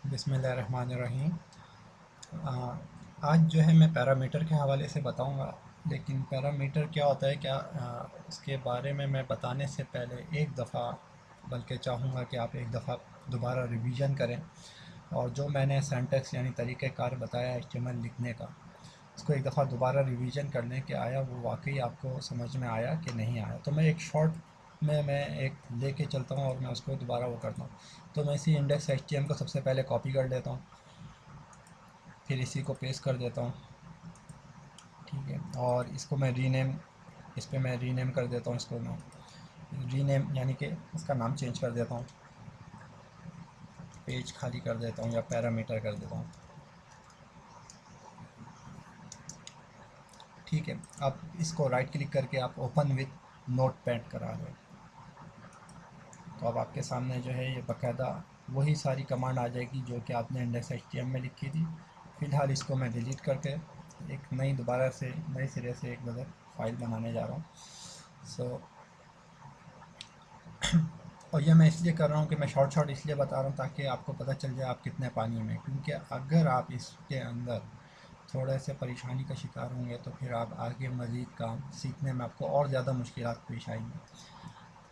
बिस्मिल्लाहिर्रहमानिर्रहीम। आज जो है मैं पैरामीटर के हवाले से बताऊंगा, लेकिन पैरामीटर क्या होता है उसके बारे में मैं बताने से पहले एक दफ़ा बल्कि चाहूँगा कि आप एक दफ़ा दोबारा रिवीजन करें और जो मैंने सेंटेक्स यानी तरीक़ेकार बताया एचटीएमएल लिखने का, उसको एक दफ़ा दोबारा रिवीजन कर लें कि आया वो वाकई आपको समझ में आया कि नहीं आया। तो मैं एक शॉर्ट में मैं एक लेके चलता हूँ और मैं उसको दोबारा वो करता हूँ। तो मैं इसी इंडेक्स एचटीएम को सबसे पहले कॉपी कर लेता हूँ, फिर इसी को पेस्ट कर देता हूँ, ठीक है। और इसको मैं रीनेम, इस पर मैं रीनेम कर देता हूँ, इसको मैं रीनेम यानी कि इसका नाम चेंज कर देता हूँ, पेज खाली कर देता हूँ या पैरामीटर कर देता हूँ, ठीक है। अब इसको राइट क्लिक करके आप ओपन विथ नोट पैड करा दें, तो अब आपके सामने जो है ये बाकायदा वही सारी कमांड आ जाएगी जो कि आपने इंडेक्स एचटीएम में लिखी थी। फ़िलहाल इसको मैं डिलीट करके एक नई दोबारा से नए सिरे से एक बदल फाइल बनाने जा रहा हूँ। और ये मैं इसलिए कर रहा हूँ कि मैं शॉर्ट इसलिए बता रहा हूँ ताकि आपको पता चल जाए आप कितने पानी में, क्योंकि अगर आप इसके अंदर थोड़े से परेशानी का शिकार होंगे तो फिर आप आगे मज़ीद काम सीखने में आपको और ज़्यादा मुश्किलात पेश आएंगी।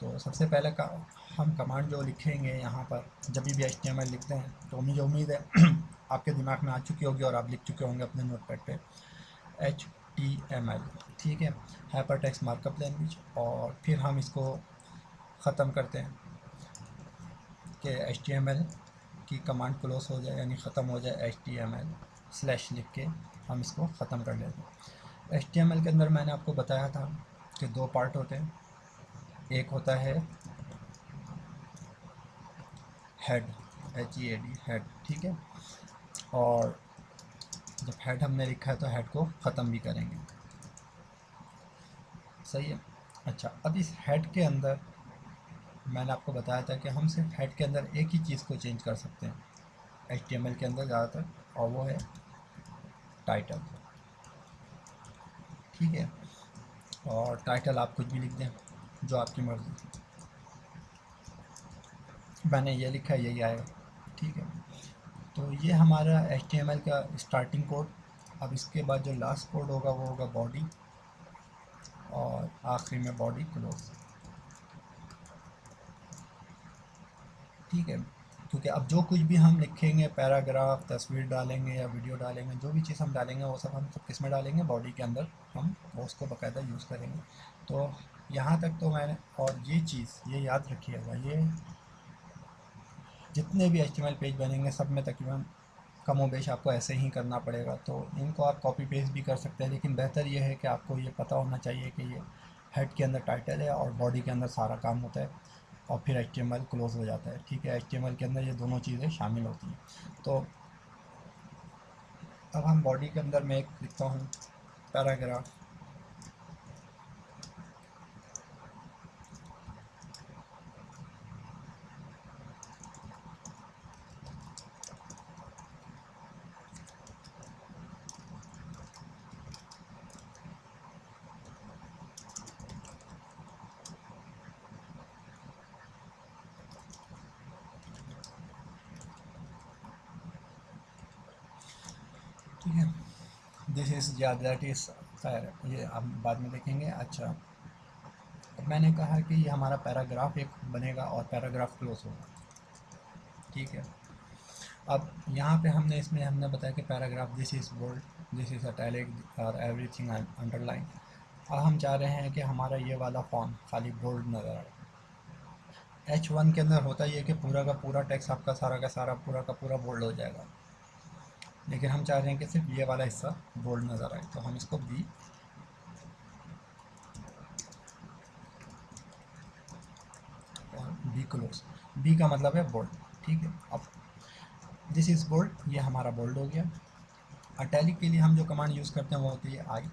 तो सबसे पहले का हम कमांड जो लिखेंगे यहाँ पर, जब भी एचटीएमएल लिखते हैं तो मुझे उम्मीद है आपके दिमाग में आ चुकी होगी और आप लिख चुके होंगे अपने नोटपैड पे HTML, ठीक है, हाइपर टेक्स्ट मार्कअप लैंग्वेज। और फिर हम इसको ख़त्म करते हैं कि HTML की कमांड क्लोज हो जाए यानी ख़त्म हो जाए, HTML स्लैश लिख के हम इसको ख़त्म कर लेते हैं। HTML के अंदर मैंने आपको बताया था कि दो पार्ट होते हैं, एक होता है हेड, HEAD, हेड, ठीक है। और जब हेड हमने लिखा है तो हेड को ख़त्म भी करेंगे, सही है। अच्छा, अब इस हेड के अंदर मैंने आपको बताया था कि हम सिर्फ हेड के अंदर एक ही चीज़ को चेंज कर सकते हैं HTML के अंदर ज़्यादातर, और वो है टाइटल, ठीक है। और टाइटल आप कुछ भी लिख दें, जो आपकी मर्ज़ी। मैंने ये लिखा है, यही आएगा, ठीक है। तो ये हमारा HTML का स्टार्टिंग कोड। अब इसके बाद जो लास्ट कोड होगा वो होगा बॉडी, और आखिरी में बॉडी क्लोज, ठीक है। क्योंकि अब जो कुछ भी हम लिखेंगे, पैराग्राफ, तस्वीर डालेंगे या वीडियो डालेंगे, जो भी चीज़ हम डालेंगे वो सब हम सब किस में डालेंगे, बॉडी के अंदर हम वो उसको बाकायदा यूज़ करेंगे। तो यहाँ तक तो मैंने, और ये चीज़ ये याद रखिएगा, ये जितने भी HTML पेज बनेंगे सब में तकरीबन कम व बेश आपको ऐसे ही करना पड़ेगा। तो इनको आप कॉपी पेस्ट भी कर सकते हैं, लेकिन बेहतर ये है कि आपको ये पता होना चाहिए कि ये हेड के अंदर टाइटल है और बॉडी के अंदर सारा काम होता है, और फिर HTML क्लोज हो जाता है, ठीक है। HTML के अंदर ये दोनों चीज़ें शामिल होती हैं। तो अब हम बॉडी के अंदर मैं एक लिखता हूँ पैराग्राफ, ठीक है। दिस इज़ या दैट इज़, खैर ये हम बाद में देखेंगे। अच्छा, अब मैंने कहा कि ये हमारा पैराग्राफ एक बनेगा और पैराग्राफ क्लोज होगा, ठीक है। अब यहाँ पे हमने इसमें हमने बताया कि paragraph, this is bold, this is italic और एवरीथिंग अंडरलाइन। अब हम चाह रहे हैं कि हमारा ये वाला फॉन्ट खाली बोल्ड नज़र आए। H1 के अंदर होता ही है कि पूरा का पूरा टेक्स्ट आपका सारा का सारा पूरा का पूरा बोल्ड हो जाएगा, लेकिन हम चाह रहे हैं कि सिर्फ ये वाला हिस्सा बोल्ड नज़र आए। तो हम इसको बी क्लोज, बी का मतलब है बोल्ड, ठीक है। अब दिस इज़ बोल्ड, ये हमारा बोल्ड हो गया। अटैलिक के लिए हम जो कमांड यूज़ करते हैं वो होती है आई।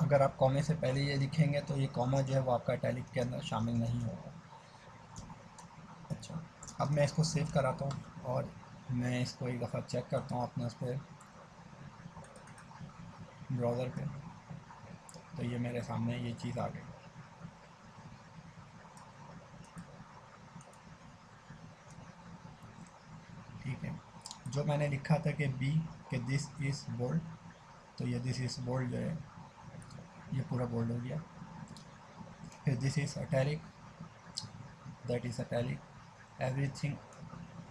अगर आप कॉमे से पहले ये लिखेंगे तो ये कॉमा जो है वो आपका इटैलिक के अंदर शामिल नहीं होगा। अच्छा, अब मैं इसको सेव कराता हूँ और मैं इसको एक दफ़ा चेक करता हूँ अपने उस पर ब्राउज़र पे। तो ये मेरे सामने ये चीज़ आ गई। जो मैंने लिखा था कि बी कि दिस इज़ बोल्ड, तो ये दिस इज़ बोल्ड जो है ये पूरा बोल्ड हो गया। फिर this is italic, that is italic, everything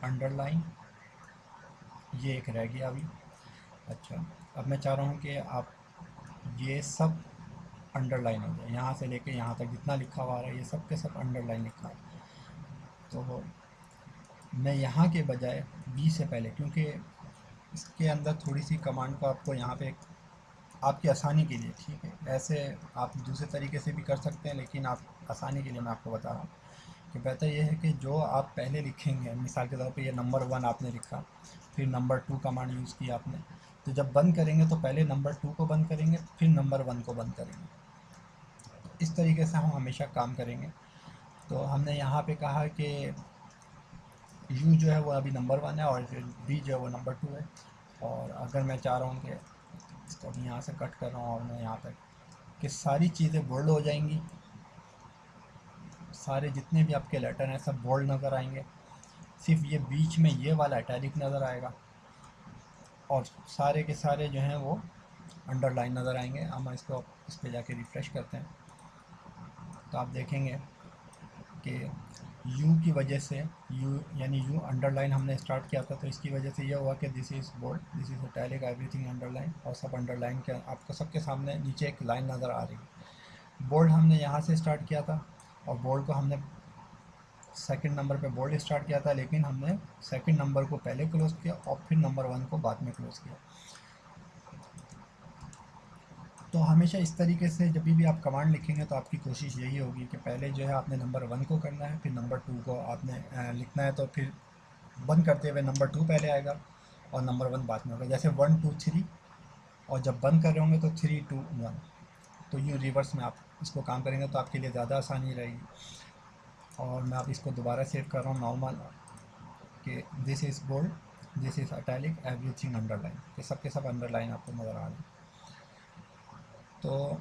underline, ये एक रह गया अभी। अच्छा, अब मैं चाह रहा हूँ कि आप ये सब अंडरलाइन हो जाए, यहाँ से लेके यहाँ तक जितना लिखा हुआ है ये सब के सब अंडरलाइन लिखा है। तो मैं यहाँ के बजाय बी से पहले, क्योंकि इसके अंदर थोड़ी सी कमांड को आपको यहाँ पे आपकी आसानी के लिए, ठीक है, ऐसे आप दूसरे तरीके से भी कर सकते हैं, लेकिन आप आसानी के लिए मैं आपको बता रहा हूँ कि बेहतर ये है कि जो आप पहले लिखेंगे, मिसाल के तौर पे ये नंबर 1 आपने लिखा, फिर नंबर 2 कमांड यूज़ की आपने, तो जब बंद करेंगे तो पहले नंबर 2 को बंद करेंगे फिर नंबर 1 को बंद करेंगे। इस तरीके से हम हमेशा काम करेंगे। तो हमने यहाँ पे कहा कि यू जो है वो अभी नंबर 1 है और फिर बी जो है वो नंबर 2 है। और अगर मैं चाह रहा हूँ कि इसको अभी यहाँ से कट कर रहा हूँ और मैं यहाँ तक कि सारी चीज़ें बोल्ड हो जाएंगी, सारे जितने भी आपके लेटर हैं सब बोल्ड नज़र आएंगे, सिर्फ ये बीच में ये वाला इटैलिक नज़र आएगा और सारे के सारे जो हैं वो अंडरलाइन नज़र आएंगे। हम इसको इस पर जाके रिफ़्रेश करते हैं तो आप देखेंगे कि यू की वजह से, यू यानी यू अंडरलाइन हमने स्टार्ट किया था तो इसकी वजह से यह हुआ कि this is bold, this is italic, everything underline, और सब अंडरलाइन के आपको सबके सामने नीचे एक लाइन नज़र आ रही है। बोल्ड हमने यहाँ से स्टार्ट किया था और बोल्ड को हमने सेकंड नंबर पे बोल्ड स्टार्ट किया था, लेकिन हमने सेकंड नंबर को पहले क्लोज किया और फिर नंबर 1 को बाद में क्लोज किया। तो हमेशा इस तरीके से जब भी आप कमांड लिखेंगे तो आपकी कोशिश यही होगी कि पहले जो है आपने नंबर 1 को करना है, फिर नंबर 2 को आपने लिखना है, तो फिर बंद करते हुए नंबर 2 पहले आएगा और नंबर 1 बाद में होगा, जैसे 1 2 3, और जब बंद कर रहे होंगे तो 3 2 1, तो यूँ रिवर्स में आप इसको काम करेंगे तो आपके लिए ज़्यादा आसानी रहेगी। और मैं आप इसको दोबारा सेव कर रहा हूँ नॉर्मल कि this is bold, this is italic, everything underline, ये सब के सब अंडरलाइन आपको नज़र आ रहे हैं। तो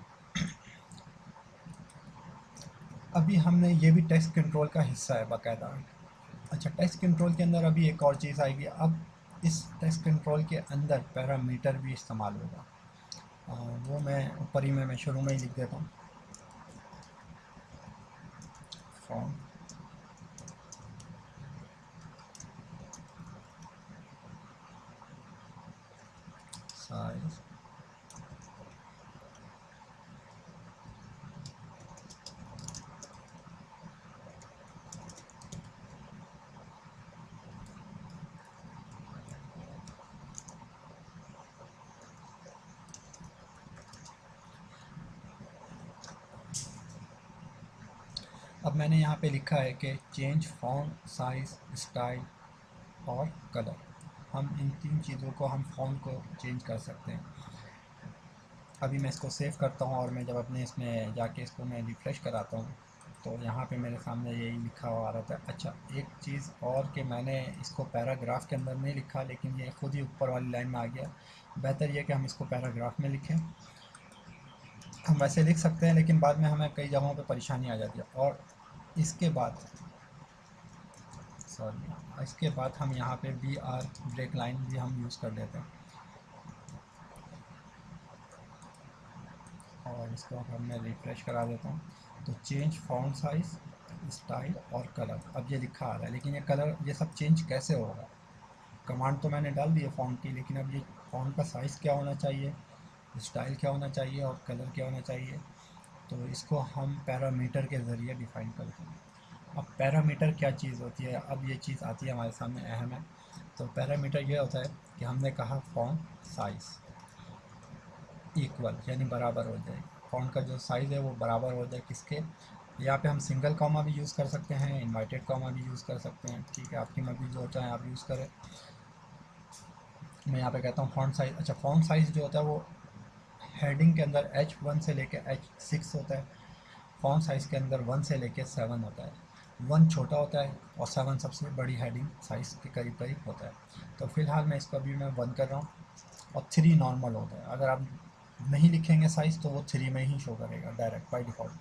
अभी हमने ये भी टेक्स्ट कंट्रोल का हिस्सा है बाकायदा। अच्छा, टेक्स्ट कंट्रोल के अंदर अभी एक और चीज़ आएगी। अब इस टेक्स्ट कंट्रोल के अंदर पैरामीटर भी इस्तेमाल होगा, वो मैं ऊपर ही मैं शुरू में ही लिख देता हूँ। फॉन्ट साइज, अब मैंने यहाँ पे लिखा है कि चेंज फॉन्ट साइज, स्टाइल और कलर। हम इन 3 चीज़ों को, हम फॉन्ट को चेंज कर सकते हैं। अभी मैं इसको सेव करता हूँ और मैं जब अपने इसमें जाके इसको मैं रिफ़्रेश कराता हूँ तो यहाँ पे मेरे सामने यही लिखा हुआ आ रहा था। अच्छा, एक चीज़ और कि मैंने इसको पैराग्राफ के अंदर नहीं लिखा, लेकिन ये खुद ही ऊपर वाली लाइन में आ गया। बेहतर ये कि हम इसको पैराग्राफ में लिखें। हम वैसे लिख सकते हैं लेकिन बाद में हमें कई जगहों पे परेशानी आ जाती है। और इसके बाद इसके बाद हम यहाँ पे बी आर ब्रेक लाइन भी हम यूज़ कर लेते हैं। और इसको अब मैं रिफ़्रेश करा देता हूँ तो चेंज फॉन्ट साइज़, स्टाइल और कलर, अब ये लिखा आ रहा है। लेकिन ये कलर, ये सब चेंज कैसे होगा? कमांड तो मैंने डाल दी है फ़ॉन्ट की, लेकिन अब ये फ़ॉन्ट का साइज़ क्या होना चाहिए, स्टाइल क्या होना चाहिए और कलर क्या होना चाहिए, तो इसको हम पैरामीटर के ज़रिए डिफ़ाइन करते हैं। अब पैरामीटर क्या चीज़ होती है, अब ये चीज़ आती है हमारे सामने, अहम है। तो पैरामीटर ये होता है कि हमने कहा फॉन्ट साइज़ इक्वल यानी बराबर हो जाए, फॉन्ट का जो साइज़ है वो बराबर हो जाए किसके, यहाँ पे हम सिंगल कॉमा भी यूज़ कर सकते हैं, इन्वर्टेड कॉमा भी यूज़ कर सकते हैं, ठीक है, आपकी मर्ज़ी जो चाहें आप यूज़ करें। मैं यहाँ पे कहता हूँ फॉन्ट साइज़। अच्छा, फॉन्ट साइज़ जो होता है वो हेडिंग के अंदर H1 से लेके H6 होता है, फॉन्ट साइज़ के अंदर 1 से लेके 7 होता है। 1 छोटा होता है और 7 सबसे बड़ी हेडिंग साइज़ के करीब करीब होता है। तो फ़िलहाल मैं इसको अभी मैं 1 कर रहा हूँ और 3 नॉर्मल होता है। अगर आप नहीं लिखेंगे साइज़ तो वो 3 में ही शो करेगा डायरेक्ट बाय डिफ़ॉल्ट।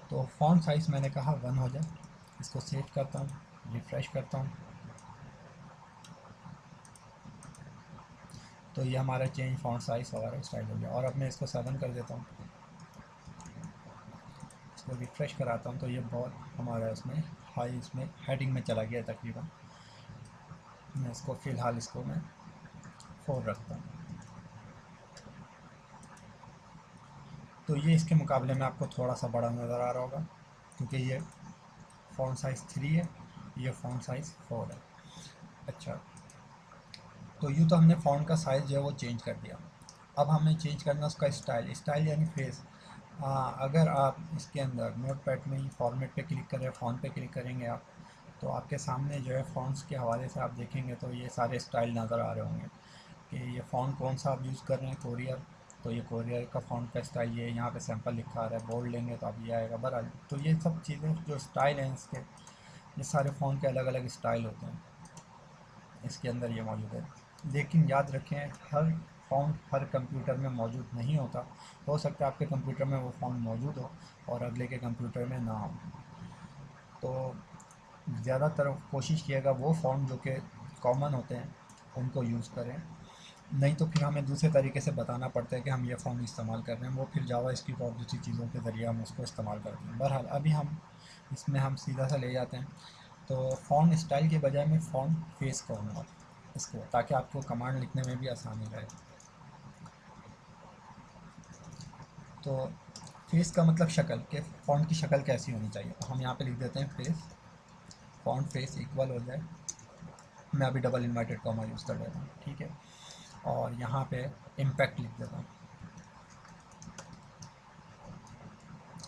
तो फ़ॉन्ट साइज़ मैंने कहा 1 हो जाए। इसको सेव करता हूँ, रिफ़्रेश करता हूँ तो ये हमारा चेंज फॉन्ट साइज वगैरह स्टाइल हो गया। और अब मैं इसको 7 कर देता हूँ, इसको रिफ्रेश कराता हूँ तो ये बहुत हमारा इसमें हाई इसमें हेडिंग में चला गया तकरीबन। मैं इसको फ़िलहाल इसको मैं 4 रखता हूँ। तो ये इसके मुकाबले में आपको थोड़ा सा बड़ा नज़र आ रहा होगा, क्योंकि ये फ़ॉन्ट साइज़ 3 है, ये फ़ॉन्ट साइज़ 4 है। अच्छा, तो यूँ तो हमने फ़ॉन्ट का साइज़ जो है वो चेंज कर दिया। अब हमें चेंज करना उसका स्टाइल, स्टाइल यानी फेस। अगर आप इसके अंदर नोटपैड में ही फॉर्मेट पे क्लिक करें, फ़ॉन्ट पे क्लिक करेंगे आप, तो आपके सामने जो है फ़ॉन्ट्स के हवाले से आप देखेंगे तो ये सारे स्टाइल नज़र आ रहे होंगे कि ये फ़ॉन्ट कौन सा आप यूज़ कर रहे हैं। कोरियर, तो ये कोरियर का फ़ॉन्ट का स्टाइल ये यहाँ पे सैंपल लिखा आ रहा है। बोल्ड लेंगे तो अब ये आएगा। बहरहाल तो ये सब चीज़ें जो स्टाइल हैं इसके, ये सारे फ़ॉन्ट के अलग अलग स्टाइल होते हैं, इसके अंदर ये मौजूद है। लेकिन याद रखें, हर फ़ॉन्ट हर कंप्यूटर में मौजूद नहीं होता। हो सकता है आपके कंप्यूटर में वो फ़ॉन्ट मौजूद हो और अगले के कंप्यूटर में ना हो। तो ज़्यादातर कोशिश कीजिएगा वो फ़ॉन्ट जो कि कॉमन होते हैं उनको यूज़ करें, नहीं तो फिर हमें दूसरे तरीके से बताना पड़ता है कि हम ये फ़ॉन्ट इस्तेमाल कर रहे हैं, वो फिर जावास्क्रिप्ट और दूसरी चीज़ों के ज़रिए हम उसको इस्तेमाल करते हैं। बहरहाल अभी हम इसमें हम सीधा सा ले जाते हैं। तो फ़ॉन्ट स्टाइल के बजाय मैं फ़ॉन्ट फेस कहूँगा इसको, ताकि आपको कमांड लिखने में भी आसानी रहे। तो फेस का मतलब शक्ल, कि फ़ॉन्ट की शक्ल कैसी होनी चाहिए। तो हम यहाँ पे लिख देते हैं फेस, फ़ॉन्ट फेस इक्वल हो जाए, मैं अभी डबल इन्वर्टेड कॉमा यूज़ कर देता हूँ, ठीक है। और यहाँ पे इम्पैक्ट लिख देता हूँ।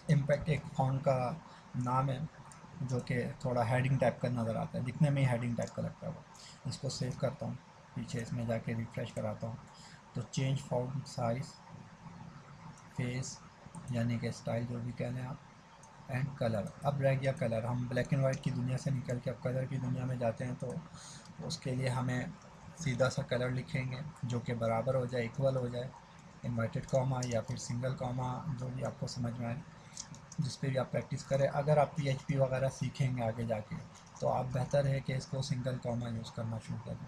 इम्पैक्ट एक फ़ॉन्ट का नाम है जो कि थोड़ा हेडिंग टाइप का नज़र आता है, दिखने में ही हेडिंग टाइप का लगता है वो। इसको सेव करता हूँ, पीछे इसमें जाके रिफ़्रेश कराता हूँ, तो चेंज फ़ॉन्ट साइज़, फेस यानी कि स्टाइल जो भी कह लें आप, एंड कलर। अब रह गया कलर। हम ब्लैक एंड वाइट की दुनिया से निकल के अब कलर की दुनिया में जाते हैं, तो उसके लिए हमें सीधा सा कलर लिखेंगे जो कि बराबर हो जाए, इक्वल हो जाए, इन्वर्टेड कॉमा या फिर सिंगल कॉमा, जो भी आपको समझ में आए, जिस पे भी आप प्रैक्टिस करें। अगर आप पीएचपी वगैरह सीखेंगे आगे जाके, तो आप बेहतर है कि इसको सिंगल कॉमा यूज़ करना शुरू करें,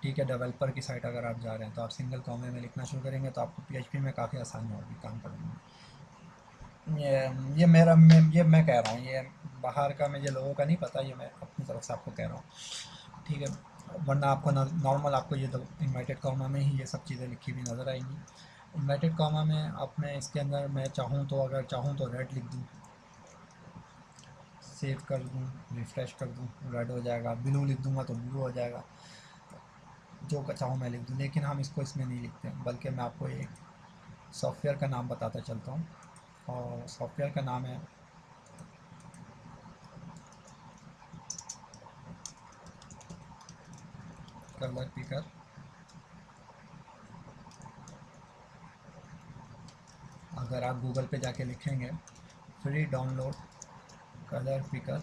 ठीक है। डेवलपर की साइट अगर आप जा रहे हैं तो आप सिंगल कॉमे में लिखना शुरू करेंगे तो आपको पीएचपी में काफ़ी आसानी होगी काम करने में। ये मैं कह रहा हूँ, ये बाहर का मुझे लोगों का नहीं पता, ये मैं अपनी तरफ से आपको कह रहा हूँ, ठीक है। वरना आपको नॉर्मल आपको ये इन्वर्टेड कॉमा में ही ये सब चीज़ें लिखी हुई नज़र आएंगी। इन्वर्टेड कॉमा में अब मैं इसके अंदर मैं चाहूँ तो, अगर चाहूँ तो रेड लिख दूँ, सेव कर दूँ, रिफ़्रेश कर दूँ, रेड हो जाएगा। ब्लू लिख दूँगा तो ब्लू हो जाएगा, जो चाहूँ मैं लिख दूँ। लेकिन हम इसको इसमें नहीं लिखते हैं, बल्कि मैं आपको एक सॉफ्टवेयर का नाम बताता चलता हूँ, और सॉफ्टवेयर का नाम है कलर पिकर। अगर आप गूगल पे जाके लिखेंगे फ्री डाउनलोड कलर पिकर,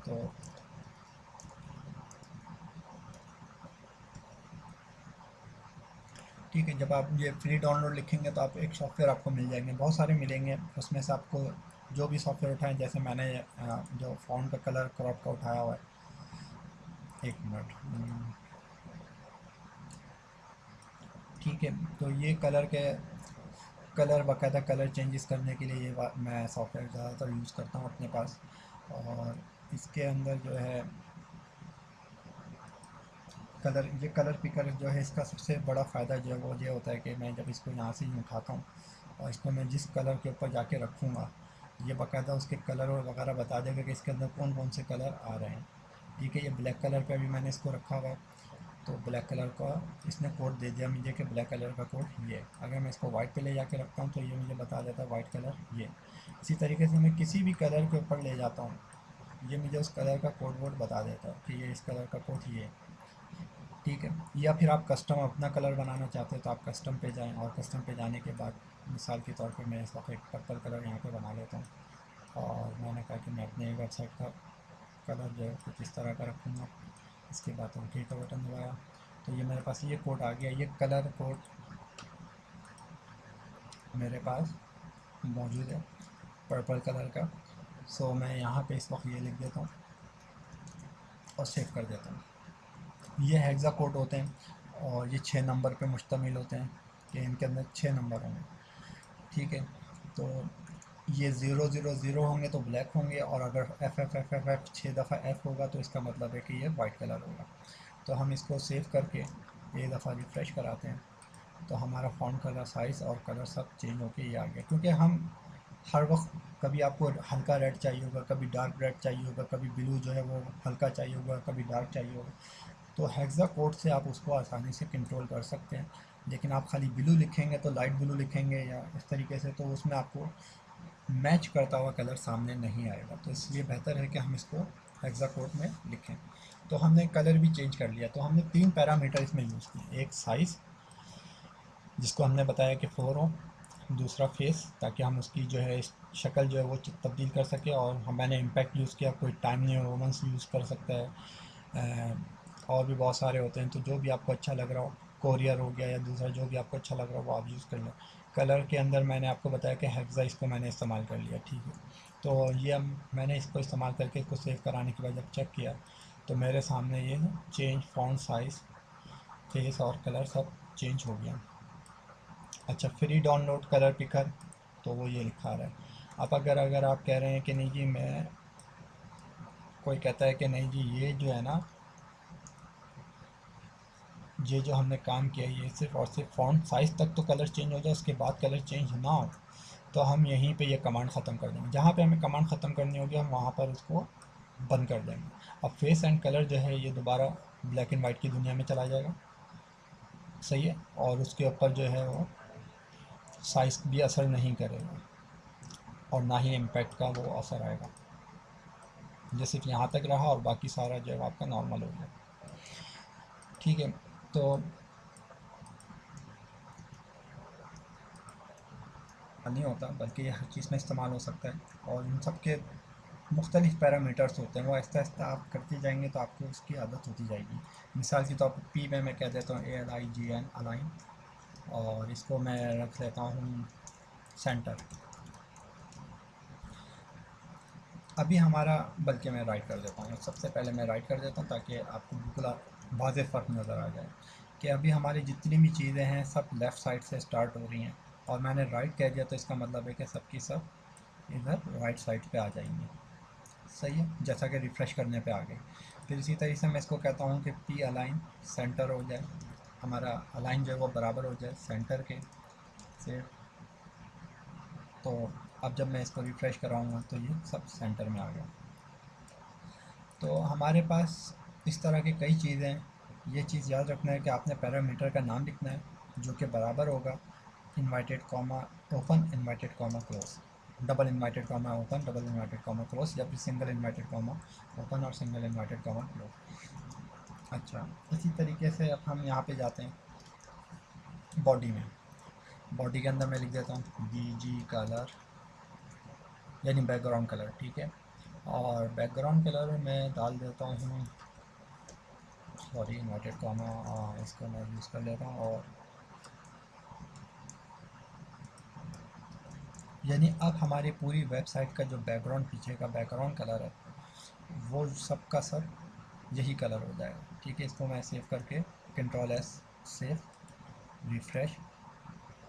तो ठीक है। जब आप ये फ्री डाउनलोड लिखेंगे तो आप एक सॉफ्टवेयर आपको मिल जाएंगे, बहुत सारे मिलेंगे। उसमें से आपको जो भी सॉफ्टवेयर उठाएं, जैसे मैंने जो फ़ॉन्ट का कलर क्रॉप का उठाया हुआ है, एक मिनट, ठीक है। तो ये कलर के कलर बाकायदा कलर चेंजेस करने के लिए ये मैं सॉफ्टवेयर ज़्यादातर यूज़ करता हूँ अपने पास। और इसके अंदर जो है कलर, ये कलर पिकर जो है, इसका सबसे बड़ा फ़ायदा जो है वो ये होता है कि मैं जब इसको यहाँ से ही उठाता हूँ और इसको मैं जिस कलर के ऊपर जाके रखूँगा, ये बाकायदा उसके कलर और वगैरह बता देगा कि इसके अंदर कौन कौन से कलर आ रहे हैं, ठीक है। ये ब्लैक कलर पे भी मैंने इसको रखा हुआ है, तो ब्लैक कलर का इसने कोड दे दिया मुझे कि ब्लैक कलर का कोड ये। अगर मैं इसको वाइट पे ले जाके रखता हूँ तो ये मुझे बता देता है वाइट कलर ये। इसी तरीके से मैं किसी भी कलर के ऊपर ले जाता हूँ, ये मुझे उस कलर का कोड वोड बता देता है कि ये इस कलर का कोड ये, ठीक है। या फिर आप कस्टम अपना कलर बनाना चाहते हैं तो आप कस्टम पे जाएं, और कस्टम पे जाने के बाद मिसाल के तौर पे मैं इस वक्त एक पर्पल कलर यहाँ पे बना लेता हूँ, और मैंने कहा कि मैं अपने वेबसाइट का कलर जो है कुछ इस तरह का रखूँगा। इसके बाद ओके का बटन दबाया तो ये मेरे पास ये कोड आ गया, ये कलर कोड मेरे पास मौजूद है पर्पल कलर का। सो मैं यहाँ पे इस वक्त ये लिख देता हूँ और सेव कर देता हूँ। ये हेक्सा कोड होते हैं और ये 6 नंबर पे मुश्तमिल होते हैं कि इनके अंदर 6 नंबर होंगे। ठीक है, तो ये 0 0 0 होंगे तो ब्लैक होंगे, और अगर F F F F F 6 दफ़ा एफ होगा तो इसका मतलब है कि ये वाइट कलर होगा। तो हम इसको सेव करके एक दफ़ा रिफ़्रेश कराते हैं तो हमारा फ़ॉन्ट कलर साइज़ और कलर सब चेंज होके ये आ गया। क्योंकि हम हर वक्त कभी आपको हल्का रेड चाहिए होगा, कभी डार्क रेड चाहिए होगा, कभी ब्लू जो है वो हल्का चाहिए होगा, कभी डार्क चाहिए होगा, तो हेक्सा कोड से आप उसको आसानी से कंट्रोल कर सकते हैं। लेकिन आप खाली ब्लू लिखेंगे तो लाइट ब्लू लिखेंगे या इस तरीके से, तो उसमें आपको मैच करता हुआ कलर सामने नहीं आएगा। तो इसलिए बेहतर है कि हम इसको हेक्सा कोड में लिखें। तो हमने कलर भी चेंज कर लिया। तो हमने 3 पैरामीटर इसमें यूज़ किए, एक साइज़ जिसको हमने बताया कि 4 हो, दूसरा फेस ताकि हम उसकी जो है शक्ल जो है वो तब्दील कर सके, और मैंने इम्पैक्ट यूज़ किया, कोई टाइम न्यू रोमन्स यूज़ कर सकता है, और भी बहुत सारे होते हैं। तो जो भी आपको अच्छा लग रहा हो, कोरियर हो गया या दूसरा जो भी आपको अच्छा लग रहा हो वो आप यूज़ कर लें। कलर के अंदर मैंने आपको बताया कि हेक्सा, इसको मैंने इस्तेमाल कर लिया। ठीक है, तो ये मैंने इसको इस्तेमाल करके इसको सेव कराने के बाद जब चेक किया तो मेरे सामने ये चेंज फ़ॉन्ट साइज़, फेस और कलर सब चेंज हो गया। अच्छा, फ्री डाउनलोड कलर पिकर, तो वो ये लिखा रहा है। अब अगर अगर आप कह रहे हैं कि नहीं जी मैं, कोई कहता है कि नहीं जी ये जो है ना, ये जो हमने काम किया ये सिर्फ और सिर्फ फ़ॉन्ट साइज़ तक तो कलर चेंज हो जाए, उसके बाद कलर चेंज ना हो, तो हम यहीं पे ये कमांड ख़त्म कर देंगे। जहाँ पे हमें कमांड ख़त्म करनी होगी हम वहाँ पर उसको बंद कर देंगे। अब फेस एंड कलर जो है ये दोबारा ब्लैक एंड वाइट की दुनिया में चला जाएगा। सही है, और उसके ऊपर जो है वो साइज़ भी असर नहीं करेगा और ना ही इम्पैक्ट का वो असर आएगा। ये सिर्फ यहाँ तक रहा और बाकी सारा जो है आपका नॉर्मल हो गया। ठीक है, तो नहीं होता, बल्कि ये हर चीज़ में इस्तेमाल हो सकता है, और इन सब के मुख्तलिफ पैरामीटर्स होते हैं, वो आहिस्ता आहिस्ता आप करते जाएंगे तो आपको उसकी आदत होती जाएगी। मिसाल के तौर पर पी में मैं कह देता हूँ ALIGN अलाइन, और इसको मैं रख लेता हूँ सेंटर। अभी हमारा, बल्कि मैं राइट कर देता हूँ, सबसे पहले मैं राइट कर देता हूँ ताकि आपको बिल्कुल वाज़ेह फ़र्क नज़र आ जाए कि अभी हमारी जितनी भी चीज़ें हैं सब लेफ़्ट साइड से स्टार्ट हो रही हैं, और मैंने राइट कह दिया तो इसका मतलब है कि सब की सब इधर राइट साइड पे आ जाएंगी। सही है, जैसा कि रिफ़्रेश करने पे आ गई। फिर इसी तरीके से मैं इसको कहता हूँ कि पी अलाइन सेंटर हो जाए, हमारा अलाइन जो है वो बराबर हो जाए सेंटर के से। तो अब जब मैं इसको रिफ़्रेश कराऊँगा तो ये सब सेंटर में आ गया। तो हमारे पास इस तरह की कई चीज़ें हैं। ये चीज़ याद रखना है कि आपने पैरामीटर का नाम लिखना है जो कि बराबर होगा inverted comma open, inverted comma close, double inverted comma open, double inverted comma close, या फिर सिंगल इन्वर्टेड कॉमा ओपन और सिंगल इन्वर्टेड कॉमा क्लोज। अच्छा, इसी तरीके से अब हम यहाँ पे जाते हैं बॉडी में। बॉडी के अंदर मैं लिख देता हूँ BG कलर, यानी बैकग्राउंड कलर। ठीक है, और बैकग्राउंड कलर में डाल देता हूँ, सॉरी इन्वर्टेड कॉमा, इसको मैं यूज़ कर लेता हूँ, और यानी अब हमारी पूरी वेबसाइट का जो बैकग्राउंड, पीछे का बैकग्राउंड कलर है वो सब का सब यही कलर हो जाएगा। ठीक है, इसको मैं सेव करके Ctrl+S सेव, रिफ़्रेश।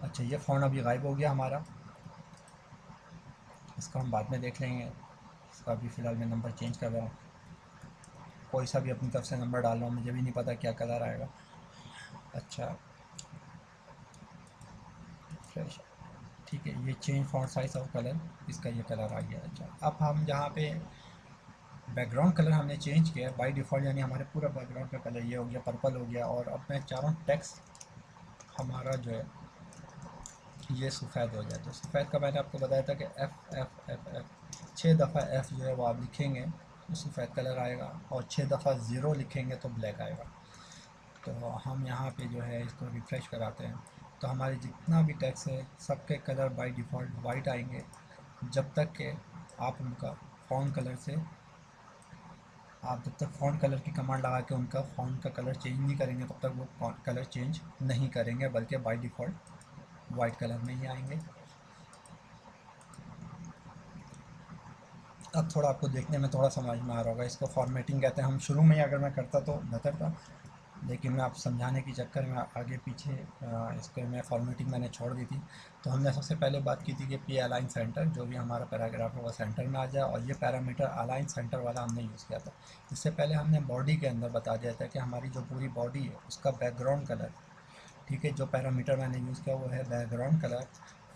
अच्छा, ये फ़ॉन्ट अभी गायब हो गया हमारा, इसको हम बाद में देख लेंगे। इसका अभी फ़िलहाल मैं नंबर चेंज कर रहा हूँ, कोई सा भी अपनी तरफ से नंबर डाल रहा हूँ, मुझे भी नहीं पता क्या कलर आएगा। अच्छा, फ्रेश। ठीक है, ये चेंज फ़ॉन्ट साइज़ और कलर, इसका ये कलर आ गया। अच्छा, अब हम जहाँ पे बैकग्राउंड कलर हमने चेंज किया बाय डिफ़ॉल्ट, यानी हमारे पूरा बैकग्राउंड का कलर ये हो गया, पर्पल हो गया, और अब मैं चाह रहा हूँ टेक्स्ट हमारा जो है ये सफ़ेद हो जाए। तो सफ़ेद का मैंने आपको बताया था कि एफ़ एफ़ एफ़ एफ़ 6 दफ़ा एफ़ जो है वो आप लिखेंगे तो सफ़ेद कलर आएगा, और 6 दफ़ा ज़ीरो लिखेंगे तो ब्लैक आएगा। तो हम यहाँ पे जो है इसको रिफ़्रेश कराते हैं तो हमारे जितना भी टेक्स्ट है सबके कलर बाय डिफ़ॉल्ट वाइट आएंगे, जब तक कि आप उनका फ़ॉन्ट कलर से, आप जब तक फ़ॉन्ट कलर की कमांड लगा के उनका फ़ॉन्ट का कलर चेंज नहीं करेंगे तब तक वो कलर चेंज नहीं करेंगे, बल्कि बाय डिफ़ॉल्ट वाइट कलर में ही आएंगे। अब थोड़ा आपको देखने में थोड़ा समझ में आ रहा होगा, इसको फॉर्मेटिंग कहते हैं। हम शुरू में ही अगर मैं करता तो बेहतर था, लेकिन मैं आप समझाने के चक्कर में आगे पीछे इसको मैं फॉर्मेटिंग मैंने छोड़ दी थी। तो हमने सबसे पहले बात की थी कि पी अलाइन सेंटर, जो भी हमारा पैराग्राफ है वो सेंटर में आ जाए, और ये पैरामीटर अलाइन सेंटर वाला हमने यूज़ किया था। इससे पहले हमने बॉडी के अंदर बता दिया था कि हमारी जो पूरी बॉडी है उसका बैकग्राउंड कलर, ठीक है, जो पैरामीटर मैंने यूज़ किया वो है बैकग्राउंड कलर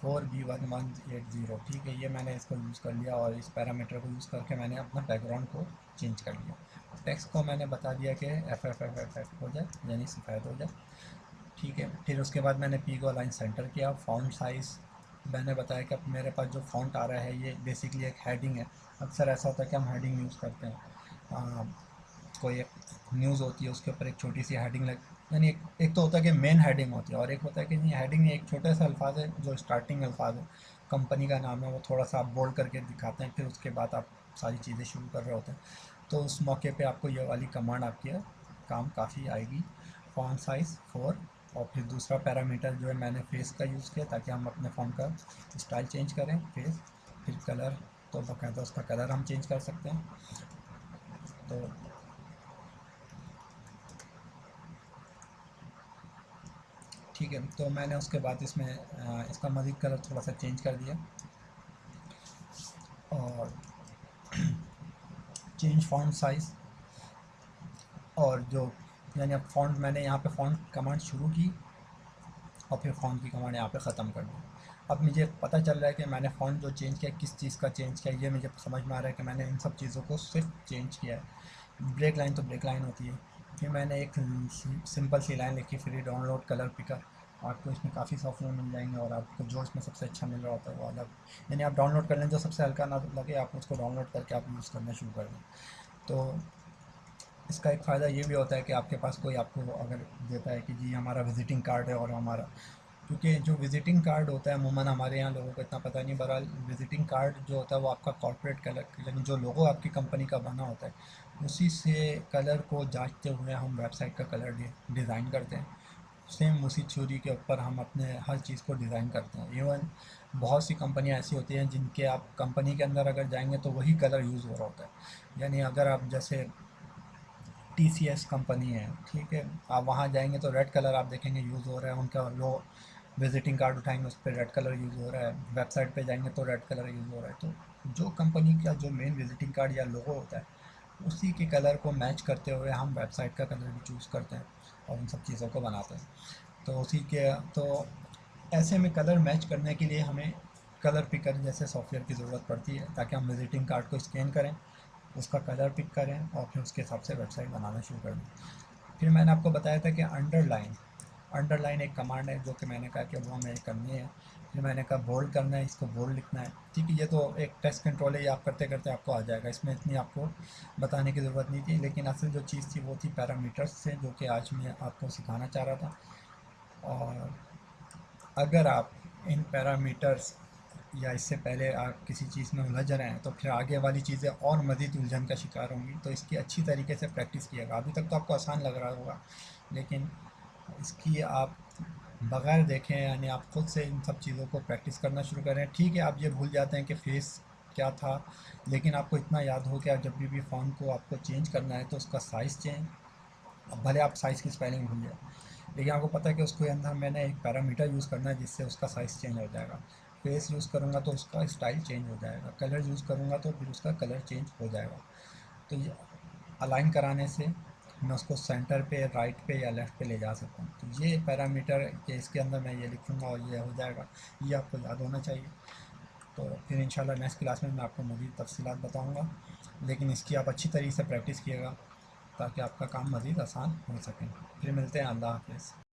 4B1180। ठीक है, ये मैंने इसको यूज़ कर लिया और इस पैरामीटर को यूज़ करके मैंने अपना बैकग्राउंड को चेंज कर लिया। टेक्स्ट को मैंने बता दिया कि एफ हो जाए, यानी सफ़ेद हो जाए। ठीक है, फिर उसके बाद मैंने पी को अलाइन सेंटर किया। फ़ॉन्ट साइज़ मैंने बताया कि अब मेरे पास जो फ़ॉन्ट आ रहा है ये बेसिकली एक हेडिंग है। अक्सर ऐसा होता है कि हम हेडिंग यूज़ करते हैं, कोई एक न्यूज़ होती है उसके ऊपर एक छोटी सी हेडिंग लग, यानी एक तो होता है कि मेन हेडिंग होती है, और एक होता है कि नहीं, हेडिंग नहीं, एक छोटा सा अल्फाज है जो स्टार्टिंग अल्फाज है, कंपनी का नाम है, वो थोड़ा सा आप बोल्ड करके दिखाते हैं, फिर उसके बाद आप सारी चीज़ें शुरू कर रहे होते हैं। तो उस मौके पे आपको ये वाली कमांड आपकी काम काफ़ी आएगी। फ़ॉन्ट साइज़ 4, और फिर दूसरा पैरामीटर जो है मैंने फेस का यूज़ किया, ताकि हम अपने फ़ॉन्ट का स्टाइल चेंज करें, फेस। फिर कलर, तो बाकायदा उसका कलर हम चेंज कर सकते हैं। तो ठीक है, तो मैंने उसके बाद इसमें इसका मज़ीद कलर थोड़ा सा चेंज कर दिया, और चेंज फ़ॉन्ट साइज़, और जो, यानी अब फ़ॉन्ट मैंने यहाँ पे फ़ॉन्ट कमांड शुरू की और फिर फ़ॉन्ट की कमांड यहाँ पे ख़त्म कर दी। अब मुझे पता चल रहा है कि मैंने फ़ॉन्ट जो चेंज किया किस चीज़ का चेंज किया, ये मुझे समझ में आ रहा है कि मैंने इन सब चीज़ों को सिर्फ चेंज किया है। ब्रेक लाइन तो ब्रेक लाइन होती है। फिर मैंने एक सिंपल सी लाइन लिखी, फ्री डाउनलोड कलर पिकर। आपको इसमें काफ़ी सॉफ्टवेयर मिल जाएंगे, और आपको जो इसमें सबसे अच्छा मिल रहा होता है वो अलग, यानी आप डाउनलोड कर लें, जो सबसे हल्का ना लगे आप उसको डाउनलोड करके आप यूज़ करना शुरू कर दें। तो इसका एक फ़ायदा ये भी होता है कि आपके पास कोई आपको अगर देता है कि जी हमारा विज़िटिंग कार्ड है, और हमारा, क्योंकि जो विज़िटिंग कार्ड होता है अमूमन हमारे यहाँ लोगों को इतना पता नहीं, बहरहाल विज़िटिंग कार्ड जो होता है वो आपका कॉर्पोरेट कलर, यानी जो लोगो आपकी कंपनी का बना होता है उसी से कलर को जांचते हुए हम वेबसाइट का कलर डिज़ाइन करते हैं। सेम उसी थ्योरी के ऊपर हम अपने हर चीज़ को डिज़ाइन करते हैं। इवन बहुत सी कंपनियाँ ऐसी होती हैं जिनके आप कंपनी के अंदर अगर जाएंगे तो वही कलर यूज़ हो रहा होता है। यानी अगर आप जैसे TCS कंपनी है, ठीक है, आप वहाँ जाएंगे तो रेड कलर आप देखेंगे यूज़ हो रहा है, उनका लो विजिटिंग कार्ड उठाएंगे उस पर रेड कलर यूज़ हो रहा है, वेबसाइट पे जाएंगे तो रेड कलर यूज़ हो रहा है। तो जो कंपनी का जो मेन विजिटिंग कार्ड या लोगो होता है उसी के कलर को मैच करते हुए हम वेबसाइट का कलर भी चूज़ करते हैं और उन सब चीज़ों को बनाते हैं। तो उसी के, तो ऐसे में कलर मैच करने के लिए हमें कलर पिकर जैसे सॉफ्टवेयर की ज़रूरत पड़ती है, ताकि हम विजिटिंग कार्ड को स्कैन करें, उसका कलर पिक करें और फिर उसके हिसाब से वेबसाइट बनाना शुरू कर दें। फिर मैंने आपको बताया था कि अंडरलाइन, अंडरलाइन एक कमांड है जो कि मैंने कहा कि वो हमें करनी है। फिर मैंने कहा बोल्ड करना है, इसको बोल्ड लिखना है। ठीक है, ये तो एक टेक्स्ट कंट्रोल है, ये आप करते करते आपको आ जाएगा, इसमें इतनी आपको बताने की ज़रूरत नहीं थी। लेकिन असल जो चीज़ थी वो थी पैरामीटर्स से, जो कि आज मैं आपको सिखाना चाह रहा था। और अगर आप इन पैरामीटर्स या इससे पहले आप किसी चीज़ में उलझ रहे हैं तो फिर आगे वाली चीज़ें और मज़ीद उलझन का शिकार होंगी। तो इसकी अच्छी तरीके से प्रैक्टिस कीजिएगा। अभी तक तो आपको आसान लग रहा होगा, लेकिन इसकी आप बगैर देखें, यानी आप खुद से इन सब चीज़ों को प्रैक्टिस करना शुरू करें। ठीक है, आप ये भूल जाते हैं कि फेस क्या था, लेकिन आपको इतना याद हो कि जब भी फ़ॉन्ट को आपको चेंज करना है तो उसका साइज़ चेंज, अब भले आप साइज़ की स्पेलिंग भूल जाए, लेकिन आपको पता है कि उसके अंदर मैंने एक पैरामीटर यूज़ करना है जिससे उसका साइज़ चेंज हो जाएगा। फेस यूज़ करूँगा तो उसका स्टाइल चेंज हो जाएगा, कलर यूज़ करूँगा तो फिर उसका कलर चेंज हो जाएगा। तो ये अलाइन कराने से मैं उसको सेंटर पे, राइट पे या लेफ़्ट पे ले जा सकता हूँ। तो ये पैरामीटर के इसके अंदर मैं ये लिखूँगा और ये हो जाएगा, ये आपको याद होना चाहिए। तो फिर इंशाल्लाह नेक्स्ट क्लास में मैं आपको मज़ीद तफ़सीलात बताऊँगा, लेकिन इसकी आप अच्छी तरीके से प्रैक्टिस कीजिएगा ताकि आपका काम मज़ीद आसान हो सके। फिर मिलते हैं, अल्लाह हाफ़िज़।